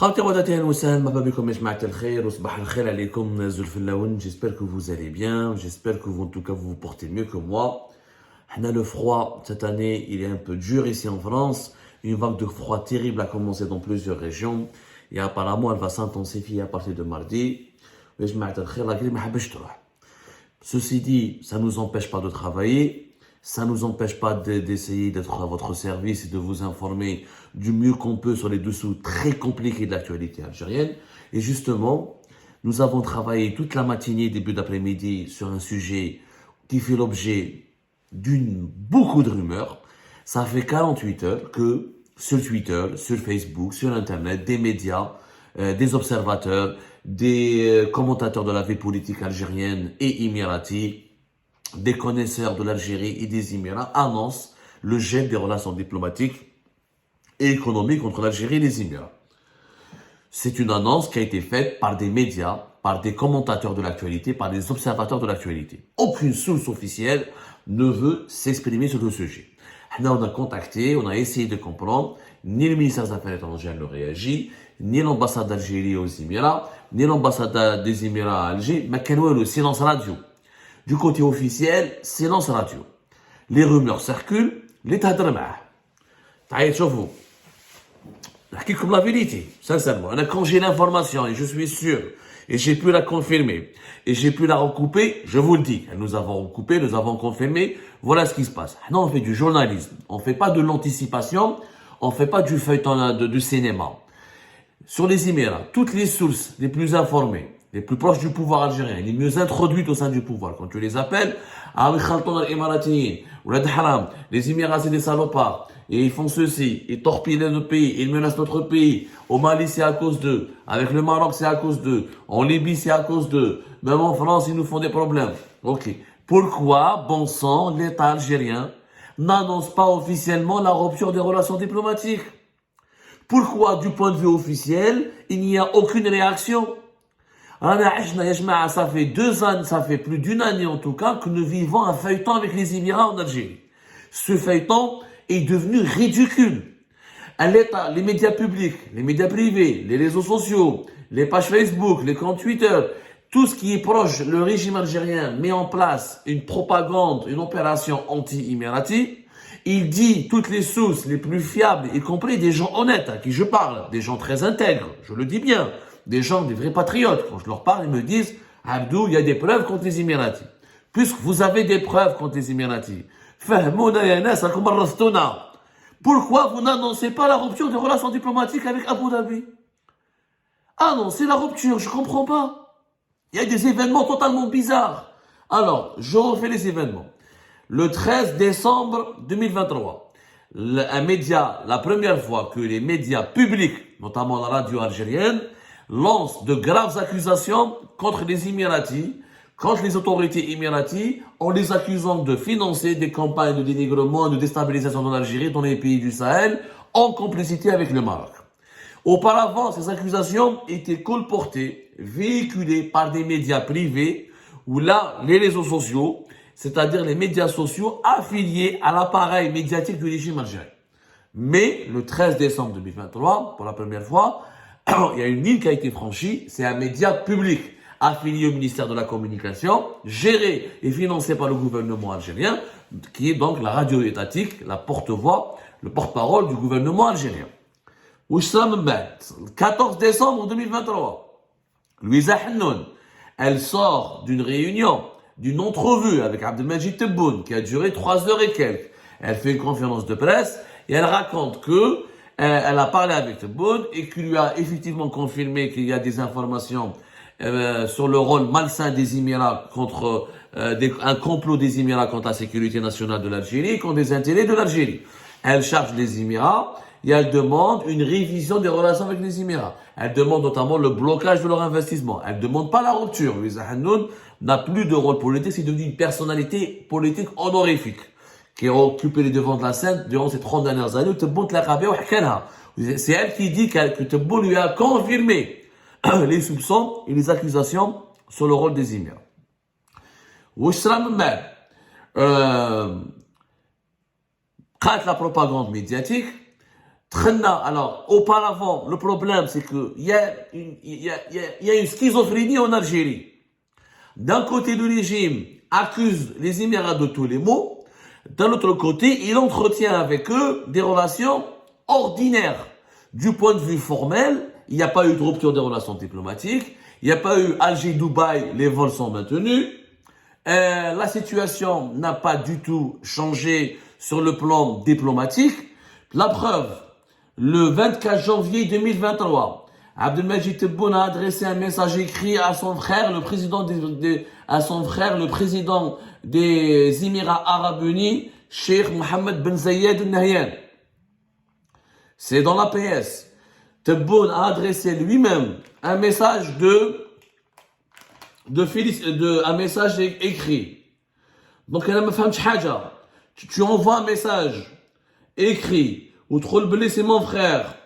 J'espère que vous allez bien, j'espère que vous, en tout cas vous vous portez mieux que moi. Le froid, cette année, il est un peu dur ici en France. Une vague de froid terrible a commencé dans plusieurs régions et apparemment elle va s'intensifier à partir de mardi. Ceci dit, ça ne nous empêche pas de travailler, ça ne nous empêche pas d'essayer d'être à votre service et de vous informer du mieux qu'on peut sur les dessous très compliqués de l'actualité algérienne. Et justement, nous avons travaillé toute la matinée, début d'après-midi, sur un sujet qui fait l'objet beaucoup de rumeurs. Ça fait 48 heures que sur Twitter, sur Facebook, sur Internet, des médias, des observateurs, des commentateurs de la vie politique algérienne et émirati, des connaisseurs de l'Algérie et des Émirats annoncent le gel des relations diplomatiques et économiques entre l'Algérie et les Émirats. C'est une annonce qui a été faite par des médias, par des commentateurs de l'actualité, par des observateurs de l'actualité. Aucune source officielle ne veut s'exprimer sur le sujet. On a contacté, on a essayé de comprendre, ni le ministère des Affaires étrangères ne réagit, ni l'ambassade d'Algérie aux Émirats, ni l'ambassade des Émirats à Alger, mais le silence radio. Du côté officiel, silence radio. Les rumeurs circulent, l'État de vous. Comme la vérité, sincèrement. Quand j'ai l'information et je suis sûr, et j'ai pu la confirmer, et j'ai pu la recouper, je vous le dis. Nous avons recoupé, nous avons confirmé, voilà ce qui se passe. Non, on fait du journalisme. On fait pas de l'anticipation, on fait pas du feuilleton du cinéma. Sur les Émirats, toutes les sources les plus informées, les plus proches du pouvoir algérien, les mieux introduites au sein du pouvoir, quand tu les appelles, les Émirats c'est des salopards, et ils font ceci, ils torpillent notre pays, ils menacent notre pays, au Mali c'est à cause d'eux, avec le Maroc c'est à cause d'eux, en Libye c'est à cause d'eux, même en France ils nous font des problèmes. Ok. Pourquoi, bon sang, l'État algérien n'annonce pas officiellement la rupture des relations diplomatiques? Pourquoi, du point de vue officiel, il n'y a aucune réaction? Ça fait 2 ans, ça fait plus d'1 année en tout cas, que nous vivons un feuilleton avec les Émirats en Algérie. Ce feuilleton est devenu ridicule. L'État, les médias publics, les médias privés, les réseaux sociaux, les pages Facebook, les comptes Twitter, tout ce qui est proche, le régime algérien met en place une propagande, une opération anti-émirati. Il dit toutes les sources les plus fiables, y compris des gens honnêtes à qui je parle, des gens très intègres, je le dis bien, des gens, des vrais patriotes. Quand je leur parle, ils me disent « Abdou, il y a des preuves contre les Émiratis. » Puisque vous avez des preuves contre les Émiratis, pourquoi vous n'annoncez pas la rupture des relations diplomatiques avec Abu Dhabi? Annoncez la rupture, je comprends pas. Il y a des événements totalement bizarres. Alors, je refais les événements. Le 13 décembre 2023, la première fois que les médias publics, notamment la radio algérienne, lancent de graves accusations contre les Émiratis, contre les autorités émiraties, en les accusant de financer des campagnes de dénigrement et de déstabilisation de l'Algérie dans les pays du Sahel, en complicité avec le Maroc. Auparavant, ces accusations étaient colportées, véhiculées par des médias privés, ou là, les réseaux sociaux, c'est-à-dire les médias sociaux affiliés à l'appareil médiatique du régime algérien. Mais le 13 décembre 2023, pour la première fois, il y a une ligne qui a été franchie, c'est un média public affilié au ministère de la Communication, géré et financé par le gouvernement algérien, qui est donc la radio étatique, la porte-voix, le porte-parole du gouvernement algérien. Le 14 décembre 2023, Louisa Hannoun, elle sort d'une réunion, d'une entrevue avec Abdelmajid Tebboune, qui a duré 3 heures et quelques. Elle fait une conférence de presse et elle raconte que elle a parlé avec Tebboune et qu'il lui a effectivement confirmé qu'il y a des informations sur le rôle malsain des Émirats contre un complot des Émirats contre la sécurité nationale de l'Algérie et contre les intérêts de l'Algérie. Elle charge les Émirats et elle demande une révision des relations avec les Émirats. Elle demande notamment le blocage de leur investissement. Elle ne demande pas la rupture. Louisa Hannoun n'a plus de rôle politique, c'est devenu une personnalité politique honorifique qui a occupé les devants de la scène durant ces 30 dernières années. C'est elle qui dit que Tebboune lui a confirmé les soupçons et les accusations sur le rôle des Émirats. Quand la propagande médiatique, Alors, auparavant, le problème, c'est qu'il y a une schizophrénie en Algérie. D'un côté, le régime accuse les Émirats de tous les maux. D'un autre côté, il entretient avec eux des relations ordinaires. Du point de vue formel, il n'y a pas eu de rupture des relations diplomatiques. Il n'y a pas eu Alger-Dubaï, les vols sont maintenus. La situation n'a pas du tout changé sur le plan diplomatique. La preuve, le 24 janvier 2023, Abdelmajid Tebboune a adressé un message écrit à son frère, le président des Émirats Arabes Unis, Cheikh Mohammed Ben Zayed Al Nahyan. C'est dans la PS. Tebboune a adressé lui-même un message un message écrit. Donc, tu envoies un message écrit, ou Trollbelé, c'est mon frère,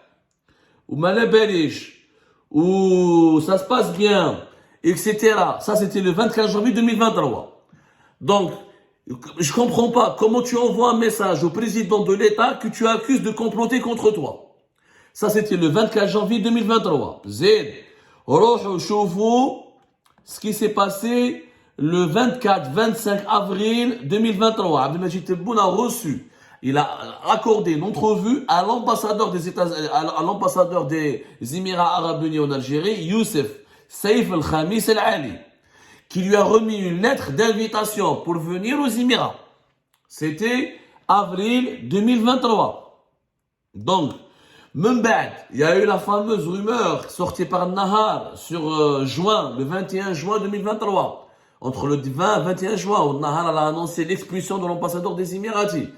ou Malabelish, ou ça se passe bien, etc. Ça, c'était le 24 janvier 2023. Donc, je comprends pas comment tu envoies un message au président de l'État que tu accuses de comploter contre toi. Ça, c'était le 24 janvier 2023. Zed, Roh Choufou, ce qui s'est passé le 24-25 avril 2023. Abdelmajid Tebboune a reçu, il a accordé une entrevue à l'ambassadeur des Émirats Arabes Unis en Algérie, Youssef Saïf Al-Khamis Al-Ali, qui lui a remis une lettre d'invitation pour venir aux Émirats. C'était avril 2023. Donc, il y a eu la fameuse rumeur sortie par Nahar sur le 21 juin 2023. Entre le 20 et 21 juin, où Nahar a annoncé l'expulsion de l'ambassadeur des Émiratis,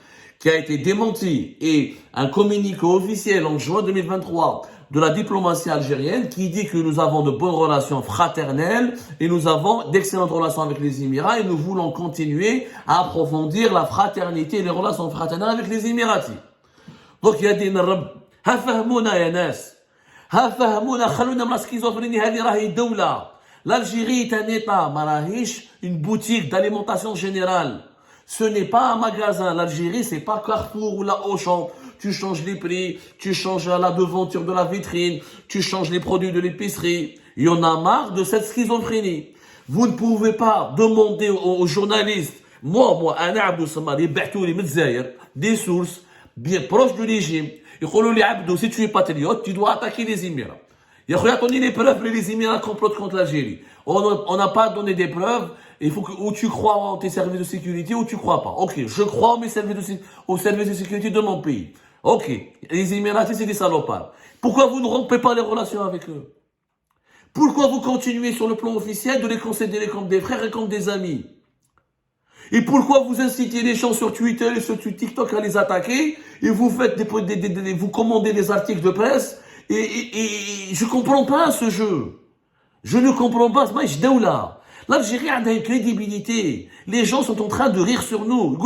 qui a été démenti, et un communiqué officiel en juin 2023 de la diplomatie algérienne qui dit que nous avons de bonnes relations fraternelles et nous avons d'excellentes relations avec les Émirats et nous voulons continuer à approfondir la fraternité et les relations fraternelles avec les Émiratis. Donc il y a des ها فهمونا يا ناس ها فهمونا خلونا من السكيزوفريني هذه راهي دولة l'Algérie est un état ما راهيش une boutique d'alimentation générale. Ce n'est pas un magasin. L'Algérie, c'est pas Carrefour ou la Auchan. Tu changes les prix, tu changes la devanture de la vitrine, tu changes les produits de l'épicerie. Il y en a marre de cette schizophrénie. Vous ne pouvez pas demander aux journalistes, moi, un Abdou Samari, des sources bien proches du régime. Si tu es patriote, tu dois attaquer les Émirats. Il faut donner les preuves que les Émirats complotent contre l'Algérie. On n'a pas donné des preuves. Il faut que ou tu crois en tes services de sécurité ou tu crois pas. Ok, je crois aux services de sécurité de mon pays. Ok, les Émiratis, c'est des salopards. Pourquoi vous ne rompez pas les relations avec eux? Pourquoi vous continuez sur le plan officiel de les considérer comme des frères et comme des amis? Et pourquoi vous incitez les gens sur Twitter et sur TikTok à les attaquer et vous faites vous commandez des articles de presse et je comprends pas ce jeu. Je ne comprends pas. L'Algérie a une crédibilité. Les gens sont en train de rire sur nous.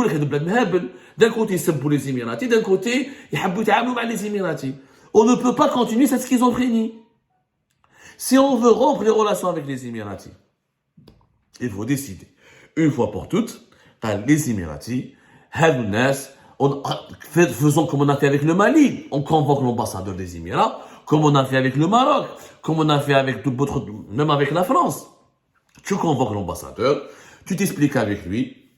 D'un côté, c'est pour les Émiratis, d'un côté, les Émiratis. On ne peut pas continuer cette schizophrénie. Si on veut rompre les relations avec les Émiratis, il faut décider une fois pour toutes. Les Émiratis, faisons comme on a fait avec le Mali. On convoque l'ambassadeur des Émirats, comme on a fait avec le Maroc, comme on a fait avec même avec la France. Tu convoques l'ambassadeur, tu t'expliques avec lui,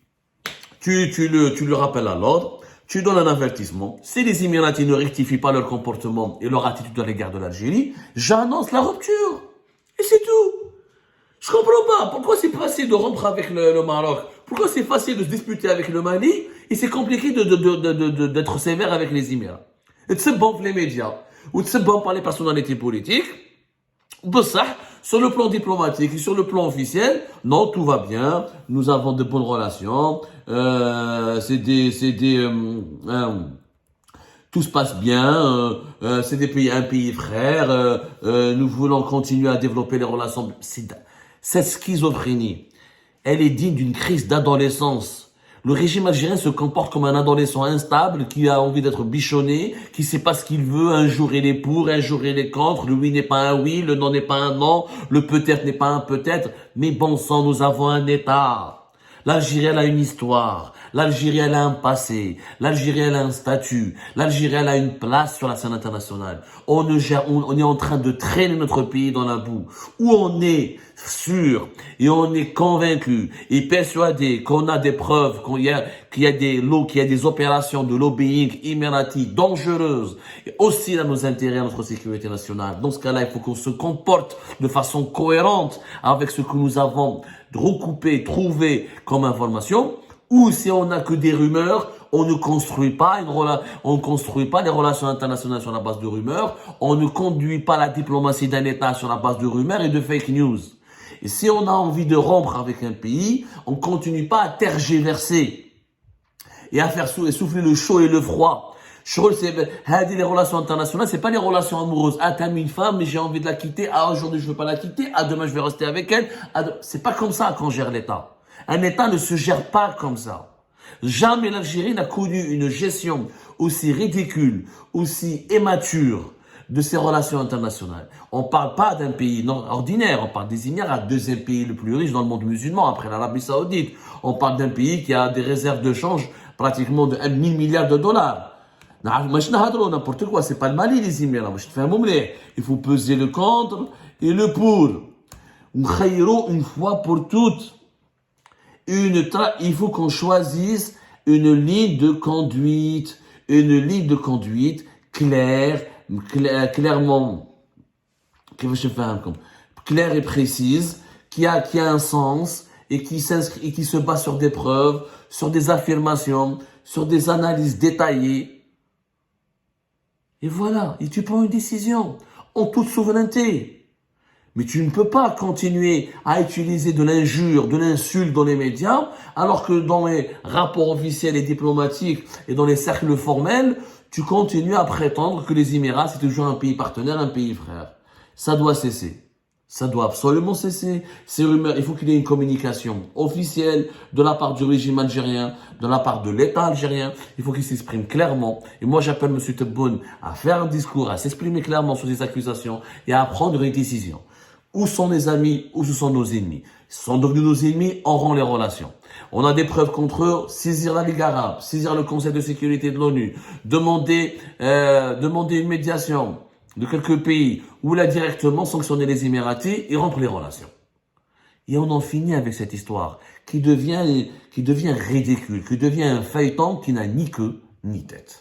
tu le rappelles à l'ordre, tu donnes un avertissement. Si les Émiratis ne rectifient pas leur comportement et leur attitude à l'égard de l'Algérie, j'annonce la rupture. Et c'est tout. Je comprends pas. Pourquoi c'est facile de rompre avec le Maroc? Pourquoi c'est facile de se disputer avec le Mali et c'est compliqué d'être sévère avec les Émirats? Et c'est bon pour les médias, ou c'est bon par les personnalités politiques. Sur le plan diplomatique et sur le plan officiel, non, tout va bien. Nous avons de bonnes relations. Tout se passe bien. C'est un pays frère. Nous voulons continuer à développer les relations. Cette schizophrénie, elle est digne d'une crise d'adolescence. Le régime algérien se comporte comme un adolescent instable qui a envie d'être bichonné, qui sait pas ce qu'il veut. Un jour il est pour, un jour il est contre. Le oui n'est pas un oui, le non n'est pas un non, le peut-être n'est pas un peut-être. Mais bon sang, nous avons un État. L'Algérie, elle a une histoire. L'Algérie, elle a un passé. L'Algérie, elle a un statut. L'Algérie, elle a une place sur la scène internationale. On est en train de traîner notre pays dans la boue. Où on est sûr et on est convaincu et persuadé qu'on a des preuves, qu'il y a des opérations de lobbying émirati dangereuses et aussi à nos intérêts, à notre sécurité nationale. Dans ce cas-là, il faut qu'on se comporte de façon cohérente avec ce que nous avons recoupé, trouvé comme information. Ou si on n'a que des rumeurs, on ne construit pas les relations internationales sur la base de rumeurs. On ne conduit pas la diplomatie d'un État sur la base de rumeurs et de fake news. Et si on a envie de rompre avec un pays, on continue pas à tergiverser et à faire souffler le chaud et le froid. Les relations internationales, c'est pas les relations amoureuses. Ah, t'aimes une femme, mais j'ai envie de la quitter. Ah, aujourd'hui, je veux pas la quitter. Ah, demain, je vais rester avec elle. Ah, c'est pas comme ça qu'on gère l'État. Un État ne se gère pas comme ça. Jamais l'Algérie n'a connu une gestion aussi ridicule, aussi immature de ses relations internationales. On parle pas d'un pays ordinaire, on parle des Émirats, deuxième pays le plus riche dans le monde musulman après l'Arabie Saoudite. On parle d'un pays qui a des réserves de change pratiquement de 1000 milliards de dollars. N'importe quoi, c'est pas le Mali les Émirats. Il faut peser le contre et le pour. Une fois pour toutes. Il faut qu'on choisisse une ligne de conduite clairement, claire et précise, qui a un sens et qui se base sur des preuves, sur des affirmations, sur des analyses détaillées. Et voilà, et tu prends une décision en toute souveraineté. Mais tu ne peux pas continuer à utiliser de l'injure, de l'insulte dans les médias, alors que dans les rapports officiels et diplomatiques et dans les cercles formels, tu continues à prétendre que les Émirats, c'est toujours un pays partenaire, un pays frère. Ça doit cesser. Ça doit absolument cesser. Ces rumeurs, il faut qu'il y ait une communication officielle de la part du régime algérien, de la part de l'État algérien. Il faut qu'il s'exprime clairement. Et moi, j'appelle M. Tebboune à faire un discours, à s'exprimer clairement sur ces accusations et à prendre une décision. Où sont les amis, où ce sont nos ennemis? Ils sont devenus nos ennemis, on rend les relations. On a des preuves contre eux, saisir la Ligue arabe, saisir le Conseil de sécurité de l'ONU, demander une médiation de quelques pays, ou là directement sanctionner les Émiratis et rompre les relations. Et on en finit avec cette histoire qui devient ridicule, qui devient un feuilleton qui n'a ni queue ni tête.